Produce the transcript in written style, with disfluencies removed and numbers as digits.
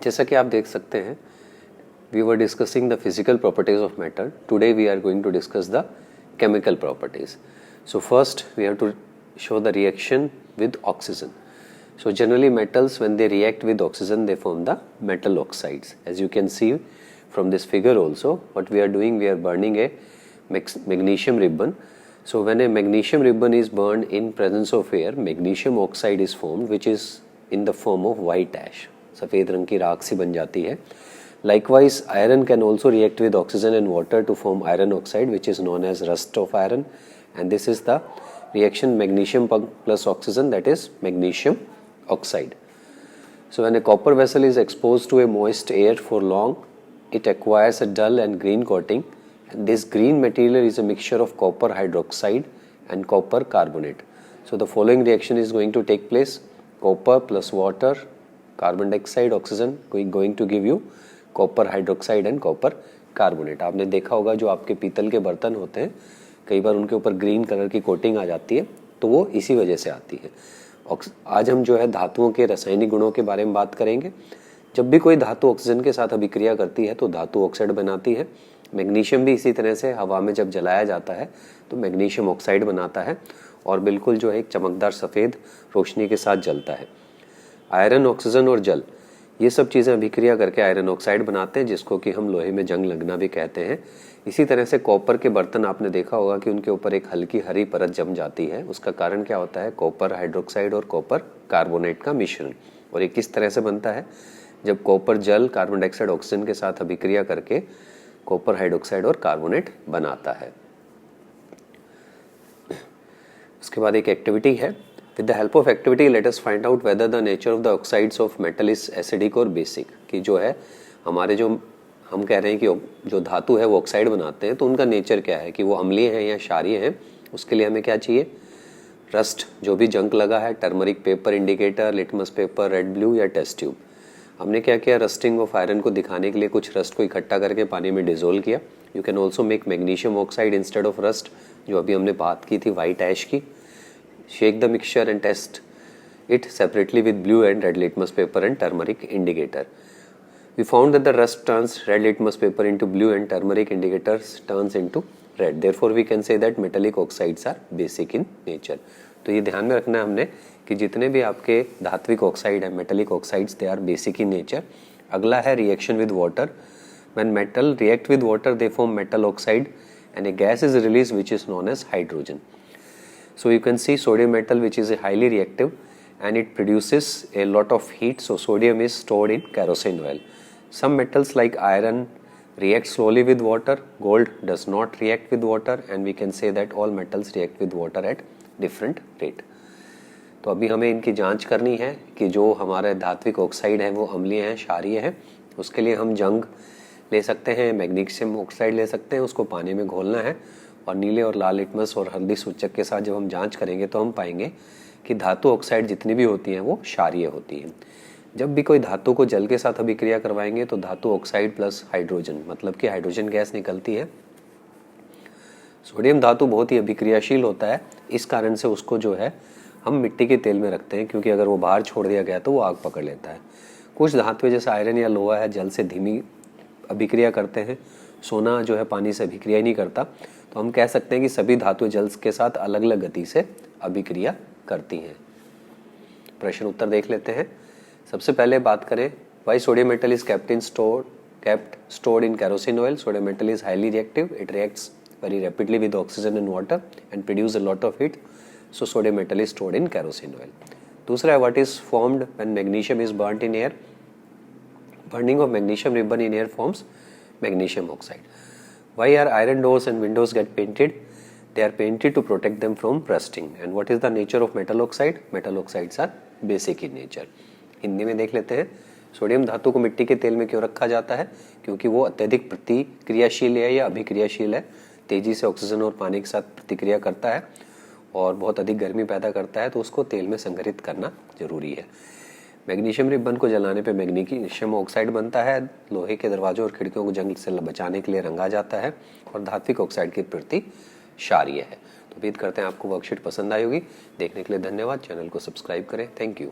जैसा कि आप देख सकते हैं, we were discussing the physical properties of matter. Today we are going to discuss the chemical properties. So first we have to show the reaction with oxygen. So generally metals, when they react with oxygen, they form the metal oxides. As you can see from this figure also, what we are doing, we are burning a magnesium ribbon. So when a magnesium ribbon is burned in presence of air, magnesium oxide is formed, which is in the form of white ash. सफ़ेद रंग की राख सी बन जाती है. Likewise, iron can also react with oxygen and water to form iron oxide, which is known as rust of iron, and this is the reaction magnesium plus oxygen, that is magnesium oxide. So when a copper vessel is exposed to a moist air for long, it acquires a dull and green coating, and this green material is a mixture of copper hydroxide and copper carbonate. So the following reaction is going to take place: copper plus water, carbon dioxide, oxygen, going to give you copper hydroxide and copper carbonate. आपने देखा होगा जो आपके पीतल के बर्तन होते हैं, कई बार उनके ऊपर ग्रीन कलर की कोटिंग आ जाती है, तो वो इसी वजह से आती है. आज हम जो है धातुओं के रासायनिक गुणों के बारे में बात करेंगे. जब भी कोई धातु ऑक्सीजन के साथ अभिक्रिया करती है तो धातु ऑक्साइड बनाती है. मैग्नीशियम भी इसी तरह से हवा में जब जलाया जाता है तो मैग्नीशियम ऑक्साइड बनाता है और बिल्कुल जो है एक चमकदार सफ़ेद रोशनी के साथ जलता है. आयरन, ऑक्सीजन और जल, ये सब चीज़ें अभिक्रिया करके आयरन ऑक्साइड बनाते हैं, जिसको कि हम लोहे में जंग लगना भी कहते हैं. इसी तरह से कॉपर के बर्तन आपने देखा होगा कि उनके ऊपर एक हल्की हरी परत जम जाती है. उसका कारण क्या होता है? कॉपर हाइड्रोक्साइड और कॉपर कार्बोनेट का मिश्रण. और ये किस तरह से बनता है? जब कॉपर जल कार्बन डाइऑक्साइड ऑक्सीजन के साथ अभिक्रिया करके कॉपर हाइड्रोक्साइड और कार्बोनेट बनाता है. उसके बाद एक एक्टिविटी है. With the help of activity, let us find out whether the nature of the oxides of metal is acidic or basic. कि जो है हमारे जो हम कह रहे हैं कि जो धातु है वो ऑक्साइड बनाते हैं, तो उनका नेचर क्या है, कि वो अम्लीय हैं या क्षारीय हैं. उसके लिए हमें क्या चाहिए? रस्ट, जो भी जंक लगा है, turmeric paper indicator, litmus paper, red blue या टेस्ट ट्यूब. हमने क्या किया? रस्टिंग ऑफ आयरन को दिखाने के लिए कुछ रस्ट को इकट्ठा करके पानी में डिजोल्व किया. You can also make magnesium oxide instead of rust, जो अभी हमने बात की थी वाइट ऐश की. Shake the mixture and test it separately with blue and red litmus paper and turmeric indicator. We found that the rust turns red litmus paper into blue and turmeric indicators turns into red. Therefore, we can say that metallic oxides are basic in nature. तो ये ध्यान में रखना है हमने कि जितने भी आपके धात्विक ऑक्साइड है, metallic oxides, they are basic in nature. अगला है reaction with water. When metal react with water, they form metal oxide and a gas is released which is known as hydrogen. So you can see sodium metal, which is a highly reactive and it produces a lot of heat. So sodium is stored in kerosene oil. Some metals like iron react slowly with water. Gold does not react with water, and we can say that all metals react with water at different rate. तो अभी हमें इनकी जांच करनी है कि जो हमारे धात्विक ऑक्साइड है वो अम्लीय है, क्षारीय है. उसके लिए हम जंग ले सकते हैं, मैग्नीशियम ऑक्साइड ले सकते हैं, उसको पानी में घोलना है और नीले और लाल लिटमस और हल्दी सूचक के साथ जब हम जांच करेंगे तो हम पाएंगे कि धातु ऑक्साइड जितनी भी होती हैं वो क्षारीय होती हैं. जब भी कोई धातु को जल के साथ अभिक्रिया करवाएंगे तो धातु ऑक्साइड प्लस हाइड्रोजन, मतलब कि हाइड्रोजन गैस निकलती है. सोडियम धातु बहुत ही अभिक्रियाशील होता है, इस कारण से उसको जो है हम मिट्टी के तेल में रखते हैं, क्योंकि अगर वो बाहर छोड़ दिया गया तो वो आग पकड़ लेता है. कुछ धातुएं जैसे आयरन या लोहा है, जल से धीमी अभिक्रिया करते हैं. सोना जो है पानी से अभिक्रिया ही नहीं करता. तो हम कह सकते हैं कि सभी धातुएं जल के साथ अलग अलग गति से अभिक्रिया करती हैं. प्रश्न उत्तर देख लेते हैं. सबसे पहले बात करें, why sodium metal is kept stored in kerosene oil. Sodium metal is highly reactive. It reacts very rapidly with oxygen and water and produce a lot of heat. So sodium metal is stored in kerosene oil. दूसरा है, what is formed when magnesium is burnt in air? Burning of magnesium ribbon in air forms magnesium oxide. Why are iron doors and windows get painted? They are painted to protect them from rusting. And what is the nature of metal oxide? Metal oxides are basic in nature. Hindi में देख लेते हैं. Sodium धातु को मिट्टी के तेल में क्यों रखा जाता है? क्योंकि वो अत्यधिक प्रतिक्रियाशील है या अभिक्रियाशील है, तेजी से ऑक्सीजन और पानी के साथ प्रतिक्रिया करता है और बहुत अधिक गर्मी पैदा करता है, तो उसको तेल में संग्रहित करना जरूरी है. मैग्नीशियम रिबन को जलाने पे मैग्नीशियम ऑक्साइड बनता है. लोहे के दरवाजों और खिड़कियों को जंग से बचाने के लिए रंगा जाता है और धात्विक ऑक्साइड की प्रवृत्ति क्षारीय है. तो उम्मीद करते हैं आपको वर्कशीट पसंद आई होगी. देखने के लिए धन्यवाद. चैनल को सब्सक्राइब करें. Thank you.